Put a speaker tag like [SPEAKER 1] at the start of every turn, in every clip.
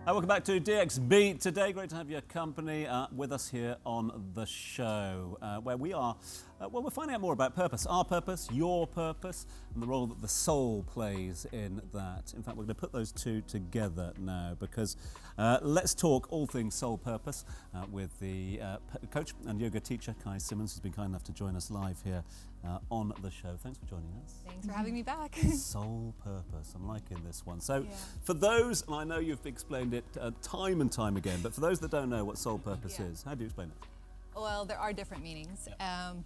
[SPEAKER 1] Welcome back to DXB today. Great to have your company with us here on the show, where we are, we're finding out more about purpose, our purpose, your purpose, and the role that the soul plays in that. In fact, we're going to put those two together now because let's talk all things soul purpose with the coach and yoga teacher, Kai Simmonds, who's been kind enough to join us live here on the show. Thanks for joining us.
[SPEAKER 2] Thanks for having me back.
[SPEAKER 1] Soul purpose. I'm liking this one. So for those, and I know you've explained it time and time again, but for those that don't know what soul purpose is, how do you explain it?
[SPEAKER 2] Well, there are different meanings,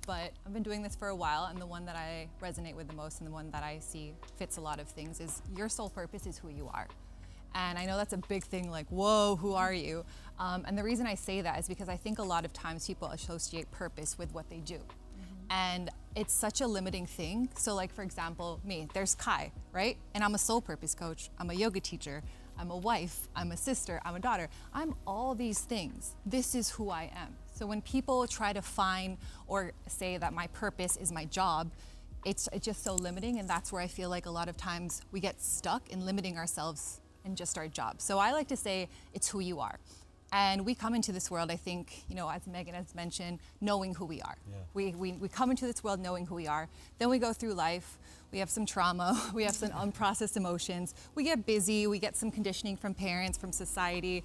[SPEAKER 2] but I've been doing this for a while, and the one that I resonate with the most and the one that I see fits a lot of things is your soul purpose is who you are. And I know that's a big thing, like, whoa, who are you? And the reason I say that is because I think a lot of times people associate purpose with what they do. And it's such a limiting thing. So like, for example, me, there's Kai, right? And I'm a soul purpose coach, I'm a yoga teacher, I'm a wife, I'm a sister, I'm a daughter. I'm all these things. This is who I am. So when people try to find or say that my purpose is my job, it's just so limiting, and that's where I feel like a lot of times we get stuck in limiting ourselves in just our job. So I like to say it's who you are. And we come into this world, I think, you know, as Megan has mentioned, knowing who we are. Yeah. We come into this world knowing who we are. Then we go through life. We have some trauma. We have some unprocessed emotions. We get busy. We get some conditioning from parents, from society,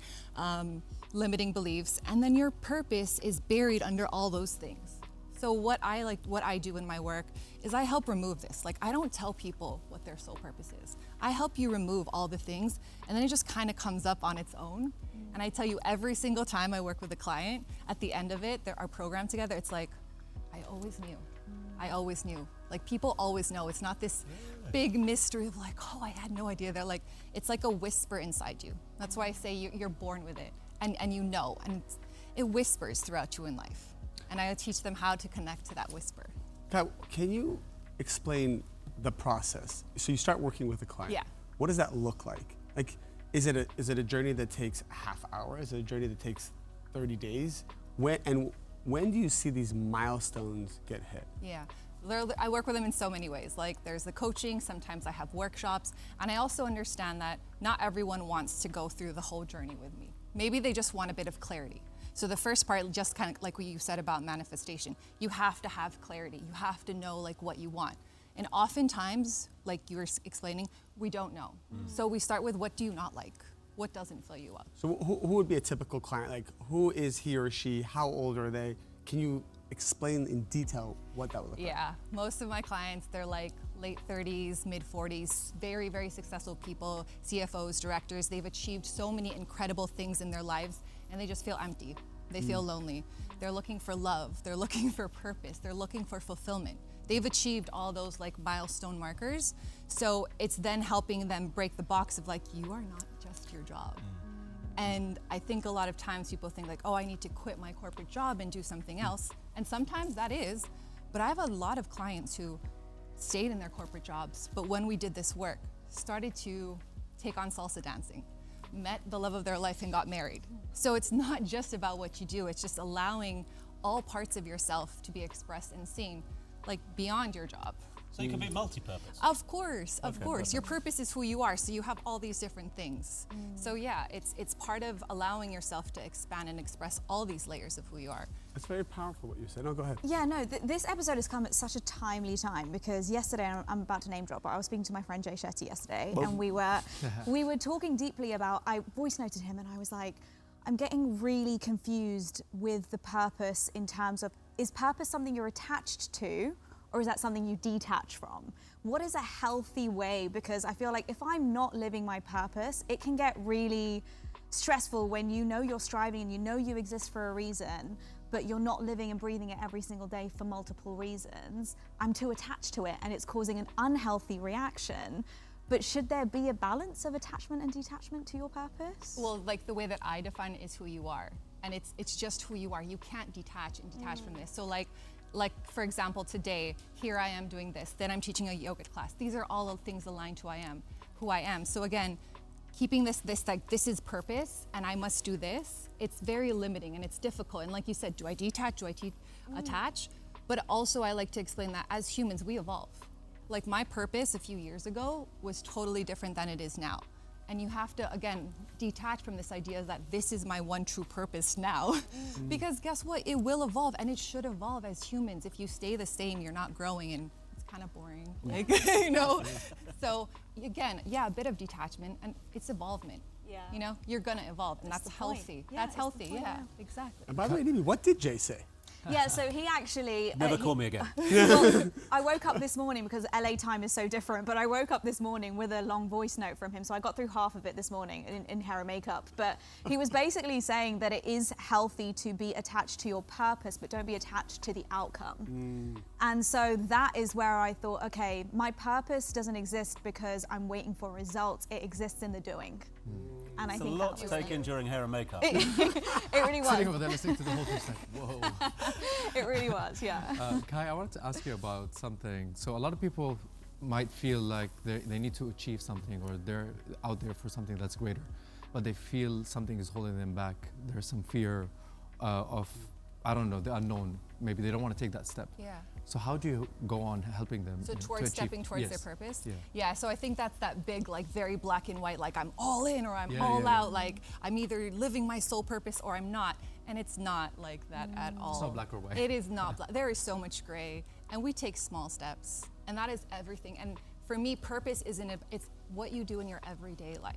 [SPEAKER 2] limiting beliefs. And then your purpose is buried under all those things. So what I do in my work is I help remove this. Like, I don't tell people what their soul purpose is. I help you remove all the things, and then it just kind of comes up on its own. And I tell you, every single time I work with a client, at the end of it, our program together, it's like, I always knew. I always knew. Like, people always know. It's not this big mystery of like, oh, I had no idea. They're like, it's like a whisper inside you. That's why I say you're born with it, and you know, and it whispers throughout you in life. And I teach them how to connect to that whisper.
[SPEAKER 3] Can you explain the process? So you start working with a client.
[SPEAKER 2] Yeah.
[SPEAKER 3] What does that look like? Like, is it a journey that takes a half hour? Is it a journey that takes 30 days? When do you see these milestones get hit?
[SPEAKER 2] Yeah. I work with them in so many ways. Like, there's the coaching, sometimes I have workshops, and I also understand that not everyone wants to go through the whole journey with me. Maybe they just want a bit of clarity. So the first part, just kind of like what you said about manifestation, you have to have clarity. You have to know like what you want. And oftentimes, like you were explaining, we don't know. So we start with, what do you not like? What doesn't fill you up?
[SPEAKER 3] So who would be a typical client? Like, who is he or she? How old are they? Can you explain in detail what that would look like?
[SPEAKER 2] Yeah, most of my clients, they're like late 30s, mid 40s, very, very successful people, CFOs, directors. They've achieved so many incredible things in their lives, and they just feel empty. They feel lonely. They're looking for love. They're looking for purpose. They're looking for fulfillment. They've achieved all those like milestone markers. So it's then helping them break the box of like, you are not just your job. And I think a lot of times people think like, oh, I need to quit my corporate job and do something else. And sometimes that is, but I have a lot of clients who stayed in their corporate jobs, but when we did this work, started to take on salsa dancing, met the love of their life and got married. So it's not just about what you do, it's just allowing all parts of yourself to be expressed and seen, like beyond your job.
[SPEAKER 1] So you can be multi-purpose.
[SPEAKER 2] Of course. Your purpose is who you are, so you have all these different things. So yeah, it's part of allowing yourself to expand and express all these layers of who you are.
[SPEAKER 3] It's very powerful what you said. No, go ahead.
[SPEAKER 4] Yeah, no, this episode has come at such a timely time because yesterday, and I'm about to name drop, but I was speaking to my friend Jay Shetty yesterday, and we were talking deeply about, I voice noted him and I was like, I'm getting really confused with the purpose in terms of, is purpose something you're attached to, or is that something you detach from? What is a healthy way? Because I feel like if I'm not living my purpose, it can get really stressful when you know you're striving and you know you exist for a reason, but you're not living and breathing it every single day for multiple reasons. I'm too attached to it and it's causing an unhealthy reaction. But should there be a balance of attachment and detachment to your purpose?
[SPEAKER 2] Well, like the way that I define it is who you are. And it's just who you are. You can't detach from this. So like for example, today, here I am doing this, then I'm teaching a yoga class. These are all of things aligned to who I am. So again, keeping this like, this is purpose and I must do this, it's very limiting and it's difficult. And like you said, do I detach, do I attach? But also I like to explain that as humans, we evolve. Like my purpose a few years ago was totally different than it is now. And you have to, again, detach from this idea that this is my one true purpose now. Because guess what? It will evolve, and it should evolve as humans. If you stay the same, you're not growing, and it's kind of boring. Like, you know? So again, yeah, a bit of detachment, and it's evolvement.
[SPEAKER 4] Yeah.
[SPEAKER 2] You know, you're gonna evolve, and that's
[SPEAKER 4] the point.
[SPEAKER 2] healthy.
[SPEAKER 4] Yeah,
[SPEAKER 2] That's
[SPEAKER 4] it's the
[SPEAKER 2] healthy,
[SPEAKER 4] point,
[SPEAKER 2] yeah,
[SPEAKER 4] yeah.
[SPEAKER 2] exactly.
[SPEAKER 3] And by the way, Nimi, what did Jay say?
[SPEAKER 4] Yeah, so he actually...
[SPEAKER 1] Never call me again.
[SPEAKER 4] Well, I woke up this morning because LA time is so different, but I woke up this morning with a long voice note from him, so I got through half of it this morning in hair and makeup. But he was basically saying that it is healthy to be attached to your purpose, but don't be attached to the outcome. And so that is where I thought, okay, my purpose doesn't exist because I'm waiting for results. It exists in the doing. And I
[SPEAKER 1] It's a
[SPEAKER 4] think
[SPEAKER 1] lot
[SPEAKER 4] that
[SPEAKER 1] to
[SPEAKER 4] was
[SPEAKER 1] take in during hair and makeup.
[SPEAKER 4] It really was.
[SPEAKER 5] Sitting over there listening to the whole thing, it's like, whoa.
[SPEAKER 4] It really was, yeah.
[SPEAKER 5] Kai, I wanted to ask you about something. So a lot of people might feel like they need to achieve something, or they're out there for something that's greater, but they feel something is holding them back. There's some fear of, I don't know, the unknown. Maybe they don't want to take that step.
[SPEAKER 2] Yeah.
[SPEAKER 5] So how do you go on helping them?
[SPEAKER 2] So
[SPEAKER 5] to
[SPEAKER 2] towards
[SPEAKER 5] achieve-
[SPEAKER 2] stepping towards
[SPEAKER 5] Yes.
[SPEAKER 2] their purpose?
[SPEAKER 5] Yeah.
[SPEAKER 2] Yeah, so I think that's that big, like very black and white, like I'm all in or I'm
[SPEAKER 5] Yeah,
[SPEAKER 2] all
[SPEAKER 5] yeah, yeah.
[SPEAKER 2] out, like I'm either living my soul purpose or I'm not. And it's not like that at all.
[SPEAKER 5] It's not black or white.
[SPEAKER 2] It is not black. There is so much gray, and we take small steps, and that is everything. And for me, purpose isn't, it's what you do in your everyday life.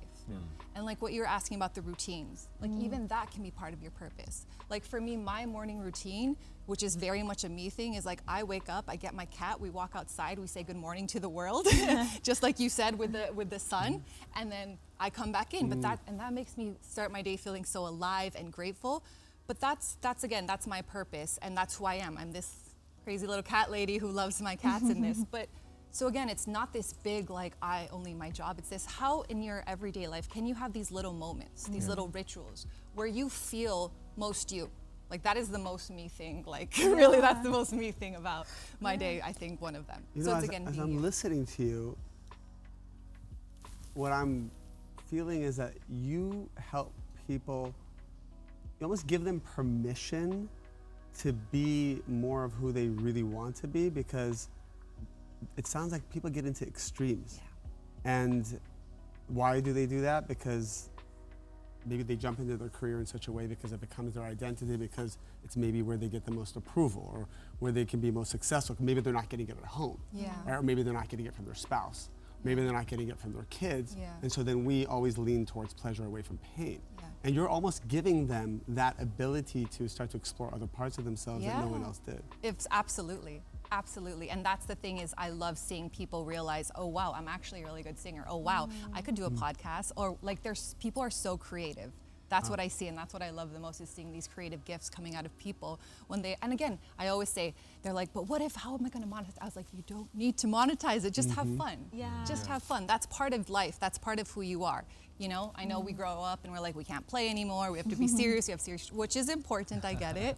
[SPEAKER 2] And like what you're asking about the routines, like even that can be part of your purpose. Like for me, my morning routine, which is very much a me thing, is like I wake up, I get my cat, we walk outside, we say good morning to the world, just like you said with the sun, and then I come back in. But that makes me start my day feeling so alive and grateful. But that's again, that's my purpose, and that's who I am. I'm this crazy little cat lady who loves my cats in this. But so again, it's not this big, like, I only my job. It's this, how in your everyday life can you have these little moments, these little rituals where you feel most you? Like, that is the most me thing. Like, really, that's the most me thing about my day, I think, one of them.
[SPEAKER 3] You
[SPEAKER 2] So
[SPEAKER 3] know,
[SPEAKER 2] it's
[SPEAKER 3] as,
[SPEAKER 2] again,
[SPEAKER 3] as
[SPEAKER 2] being
[SPEAKER 3] I'm
[SPEAKER 2] you.
[SPEAKER 3] listening to you, what I'm feeling is that you help people, you almost give them permission to be more of who they really want to be, because it sounds like people get into extremes. And why do they do that? Because maybe they jump into their career in such a way because it becomes their identity, because it's maybe where they get the most approval or where they can be most successful. Maybe they're not getting it at home.
[SPEAKER 2] Yeah.
[SPEAKER 3] Or maybe they're not getting it from their spouse. Maybe they're not getting it from their kids.
[SPEAKER 2] Yeah.
[SPEAKER 3] And so then we always lean towards pleasure away from pain.
[SPEAKER 2] Yeah.
[SPEAKER 3] And you're almost giving them that ability to start to explore other parts of themselves that no one
[SPEAKER 2] Yeah.
[SPEAKER 3] else did.
[SPEAKER 2] It's absolutely. And that's the thing, is I love seeing people realize, oh wow, I'm actually a really good singer. Oh wow, I could do a podcast. Or like, there's people are so creative. That's what I see, and that's what I love the most, is seeing these creative gifts coming out of people when they, and again, I always say, they're like, but what if, how am I gonna monetize? I was like, you don't need to monetize it, just have fun.
[SPEAKER 4] Yeah.
[SPEAKER 2] Just have fun. That's part of life. That's part of who you are. You know, I know we grow up and we're like, we can't play anymore. We have to be serious. We have serious, which is important. I get it.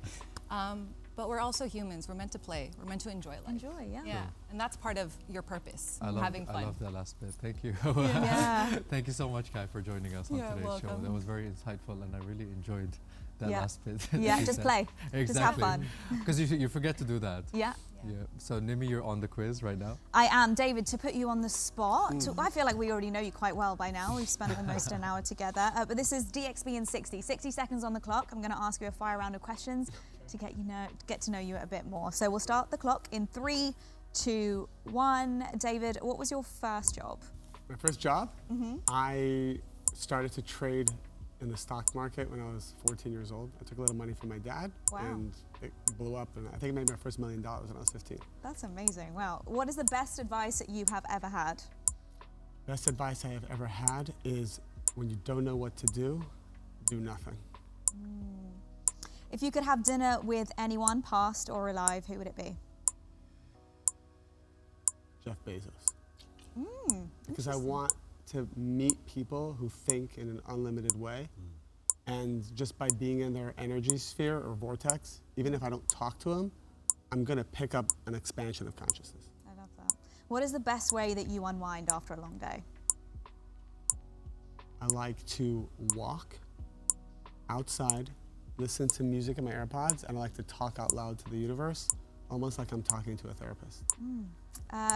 [SPEAKER 2] But we're also humans. We're meant to play. We're meant to enjoy life.
[SPEAKER 4] Enjoy, yeah.
[SPEAKER 2] Yeah, and that's part of your purpose,
[SPEAKER 5] I love,
[SPEAKER 2] having fun.
[SPEAKER 5] I love that last bit. Thank you.
[SPEAKER 4] Yeah.
[SPEAKER 5] Thank you so much, Kai, for joining us on
[SPEAKER 2] You're
[SPEAKER 5] today's show.
[SPEAKER 2] welcome.
[SPEAKER 5] That was very insightful, and I really enjoyed that
[SPEAKER 4] Yeah.
[SPEAKER 5] last bit.
[SPEAKER 4] Yeah,
[SPEAKER 5] that you
[SPEAKER 4] just
[SPEAKER 5] said.
[SPEAKER 4] play.
[SPEAKER 5] Exactly.
[SPEAKER 4] Just have fun.
[SPEAKER 5] Because you forget to do that.
[SPEAKER 4] Yeah.
[SPEAKER 5] Yeah. So Nimi, you're on the quiz right now.
[SPEAKER 4] I am. David, to put you on the spot, I feel like we already know you quite well by now. We've spent almost an hour together. But this is DXB in 60. 60 seconds on the clock. I'm going to ask you a fire round of questions to get to know you a bit more. So we'll start the clock in 3, 2, 1. David, what was your first job?
[SPEAKER 3] My first job, I started to trade in the stock market when I was 14 years old. I took a little money from my dad,
[SPEAKER 4] Wow.
[SPEAKER 3] and it blew up, and I think I made my first $1 million when I was 15.
[SPEAKER 4] That's amazing. Wow. What is the best advice that you have ever had?
[SPEAKER 3] Best advice I have ever had is, when you don't know what to do nothing.
[SPEAKER 4] If you could have dinner with anyone, past or alive, who would it be?
[SPEAKER 3] Jeff Bezos. Because I want to meet people who think in an unlimited way. And just by being in their energy sphere or vortex, even if I don't talk to them, I'm going to pick up an expansion of consciousness.
[SPEAKER 4] I love that. What is the best way that you unwind after a long day?
[SPEAKER 3] I like to walk outside, listen to music in my AirPods, and I like to talk out loud to the universe, almost like I'm talking to a therapist.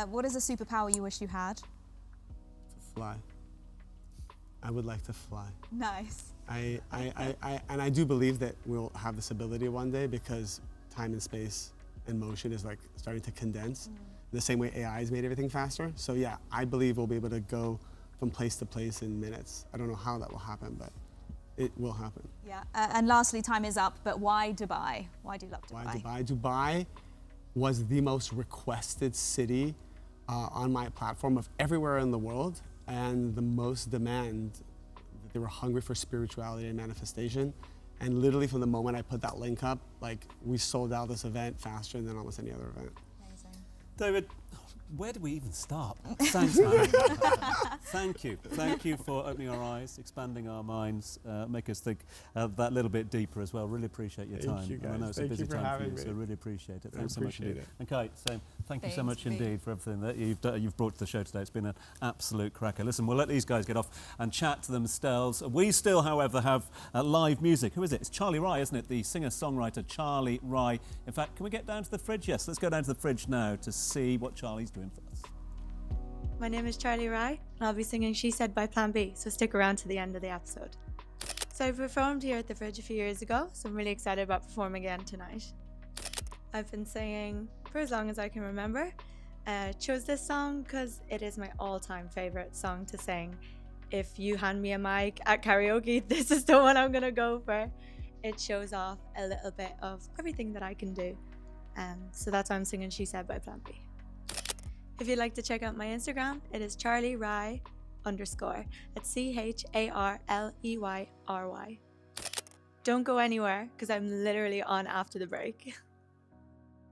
[SPEAKER 4] What is a superpower you wish you had?
[SPEAKER 3] To fly. I would like to fly.
[SPEAKER 4] Nice.
[SPEAKER 3] And I do believe that we'll have this ability one day because time and space and motion is like starting to condense. The same way AI has made everything faster. So yeah, I believe we'll be able to go from place to place in minutes. I don't know how that will happen, but it will happen.
[SPEAKER 4] Yeah. And lastly, time is up, but why Dubai? Why do you love Dubai?
[SPEAKER 3] Why Dubai? Dubai was the most requested city on my platform of everywhere in the world, and the most demand. They were hungry for spirituality and manifestation. And literally from the moment I put that link up, like we sold out this event faster than almost any other event.
[SPEAKER 4] Amazing.
[SPEAKER 1] David, where do we even start? Thanks, man. Thank you. Thank you for opening our eyes, expanding our minds, make us think that little bit deeper as well. Really appreciate your time.
[SPEAKER 3] Thank you, guys.
[SPEAKER 1] I know it's
[SPEAKER 3] Thank
[SPEAKER 1] a busy
[SPEAKER 3] you for
[SPEAKER 1] time for
[SPEAKER 3] having
[SPEAKER 1] you,
[SPEAKER 3] me.
[SPEAKER 1] so really appreciate it.
[SPEAKER 3] I
[SPEAKER 1] Thanks so much
[SPEAKER 3] appreciate
[SPEAKER 1] indeed.
[SPEAKER 3] it.
[SPEAKER 1] And Kate, same. Thank you so
[SPEAKER 2] Thanks,
[SPEAKER 1] much
[SPEAKER 2] Pete.
[SPEAKER 1] indeed for everything that you've brought to the show today. It's been an absolute cracker. Listen, we'll let these guys get off and chat to themselves. We still, however, have live music. Who is it? It's Charlie Rye, isn't it? The singer-songwriter Charlie Rye. In fact, can we get down to the fridge? Yes, let's go down to the fridge now to see what Charlie's doing for us.
[SPEAKER 6] My name is Charlie Rye, and I'll be singing She Said by Plan B, so stick around to the end of the episode. So I performed here at the Fridge a few years ago, so I'm really excited about performing again tonight. I've been singing for as long as I can remember. Chose this song because it is my all-time favourite song to sing. If you hand me a mic at karaoke, this is the one I'm going to go for. It shows off a little bit of everything that I can do. So that's why I'm singing She Said by Plan B. If you'd like to check out my Instagram, it is CharlieRye_. It's CharleyRy. Don't go anywhere because I'm literally on after the break.